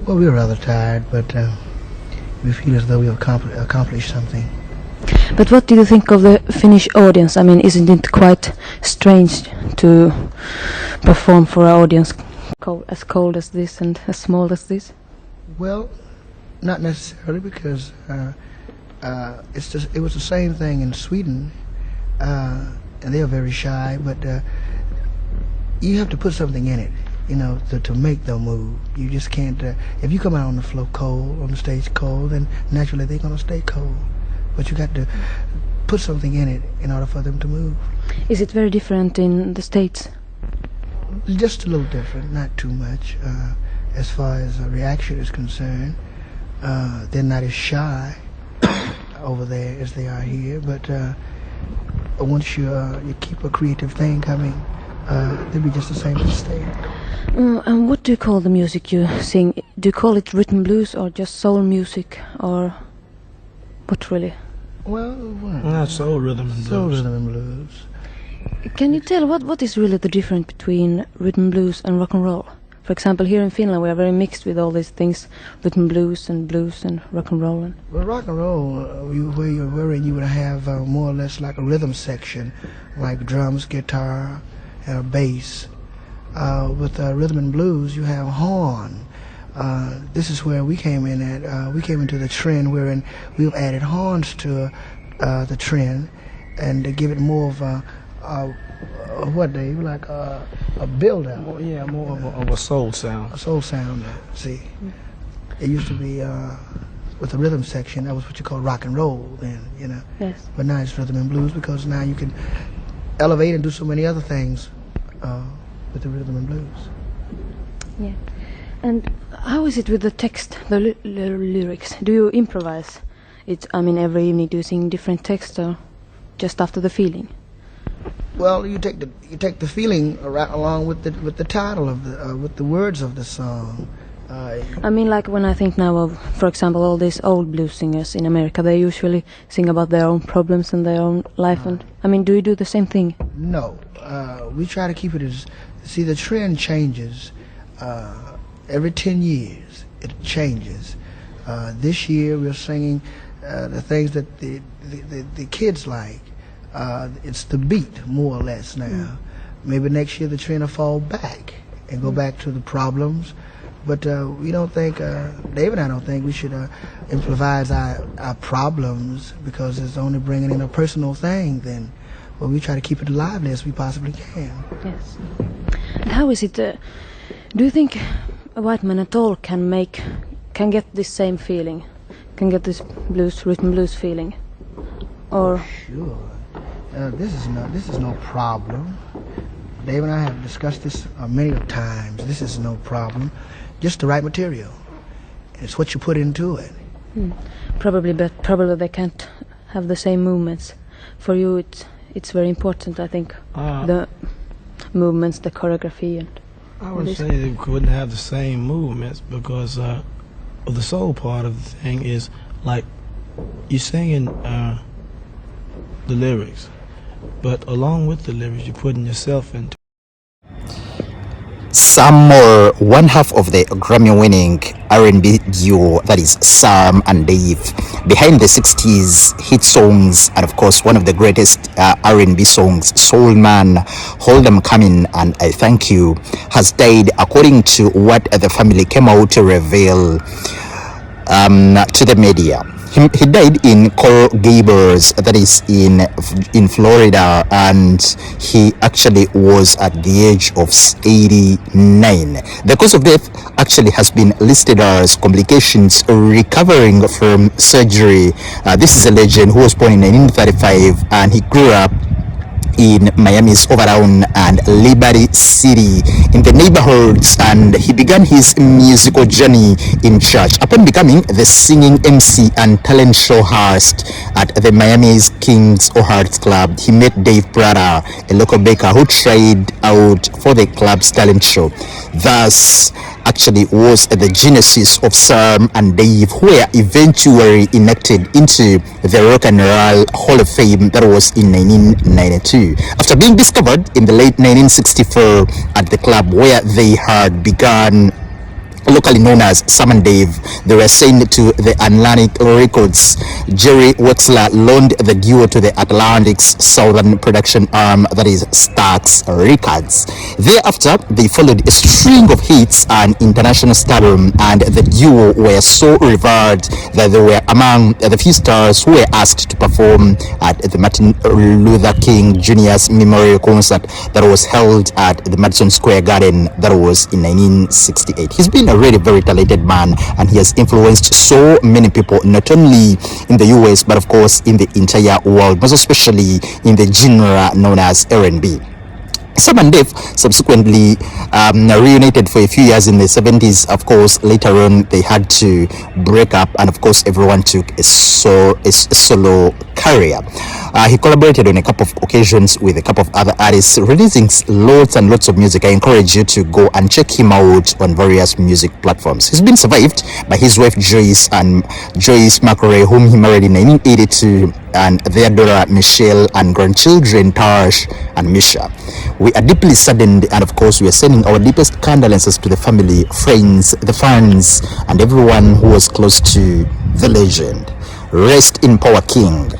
Well, we were rather tired, but we feel as though we accomplished something. But what do you think of the Finnish audience? I mean, isn't it quite strange to perform for an audience as cold as this and as small as this? Well, not necessarily, because it was the same thing in Sweden, and they are very shy. But you have to put something in it, you know, to make them move. You just can't. If you come out on the floor cold, on the stage cold, then naturally they're gonna stay cold. But you got to put something in it in order for them to move. Is it very different in the States? Just a little different, not too much. As far as reaction is concerned, they're not as shy over there as they are here. But once you keep a creative thing coming, they'll be just the same as the States. And what do you call the music you sing? Do you call it rhythm blues or just soul music, or what really? Well, soul rhythm and blues. Soul rhythm and blues. Can you tell what is really the difference between rhythm blues and rock and roll? For example, here in Finland we are very mixed with all these things, rhythm blues and rock and roll. Well, rock and roll, where you were in, you would have more or less like a rhythm section, like drums, guitar, and a bass. With rhythm and blues, you have horn. This is where we came in at. We came into the trend wherein we've added horns to the trend, and to give it more of a what, Dave? Like a build out. More of a soul sound. A soul sound. See, it used to be with the rhythm section. That was what you call rock and roll then, you know. Yes. But now it's rhythm and blues, because now you can elevate and do so many other things with the rhythm and blues. Yeah. And how is it with the text, the lyrics? Do you improvise it? I mean, every evening do you sing different text, or just after the feeling? Well, you take the feeling along with the title of with the words of the song. I mean, like when I think now of, for example, all these old blues singers in America, they usually sing about their own problems and their own life. And I mean, do you do the same thing? No, we try to keep it as. See, the trend changes. Every 10 years, it changes. This year, we're singing the things that the kids like. It's the beat, more or less, now. Maybe next year the trend will fall back and go back to the problems. But we don't think, Dave and I don't think we should improvise our problems, because it's only bringing in a personal thing then. Well, we try to keep it lively as we possibly can. Yes. And how is it, do you think a white man at all can get this same feeling, can get this rhythm blues feeling, or? Sure. This is no problem. Dave and I have discussed this many times. This is no problem. Just the right material. It's what you put into it. Probably, but probably they can't have the same movements. For you, it's very important, I think, the movements, the choreography, and. I would say they couldn't have the same movements, because of the soul part of the thing is like you're singing the lyrics, but along with the lyrics you're putting yourself into. Sam Moore, one half of the Grammy-winning R&B duo that is Sam and Dave, behind the 60s hit songs, and of course one of the greatest R&B songs, Soul Man, Hold 'Em Coming and I Thank You, has died, according to what the family came out to reveal to the media. He died in Coral Gables, that is in Florida, and he actually was at the age of 89. The cause of death actually has been listed as complications recovering from surgery. This is a legend who was born in 1935, and he grew up in Miami's Overtown and Liberty City in the neighborhoods, and he began his musical journey in church. Upon becoming the singing MC and talent show host at the Miami's King's Hearts Club, he met Dave Prater, a local baker who tried out for the club's talent show. Thus, actually was the genesis of Sam and Dave, who were eventually inducted into the Rock and Roll Hall of Fame. That was in 1992. After being discovered in the late 1964 at the club where they had begun locally known as Sam and Dave. They were signed to the Atlantic Records. Jerry Wexler loaned the duo to the Atlantic's southern production arm, that is Stax Records. Thereafter, they followed a string of hits and international stardom, and the duo were so revered that they were among the few stars who were asked to perform at the Martin Luther King Jr.'s memorial concert that was held at the Madison Square Garden. That was in 1968. He's been a really very talented man, and he has influenced so many people, not only in the US but of course in the entire world, most especially in the genre known as R&B. Sam and Dave subsequently reunited for a few years in the 70s. Of course, later on they had to break up, and of course everyone took a solo career. He collaborated on a couple of occasions with a couple of other artists, releasing lots and lots of music. I encourage you to go and check him out on various music platforms. He's been survived by his wife Joyce McRae, whom he married in 1982, and their daughter Michelle, and grandchildren Tash and Misha. We are deeply saddened, and of course we are sending our deepest condolences to the family, friends, the fans, and everyone who was close to the legend. Rest in power, King.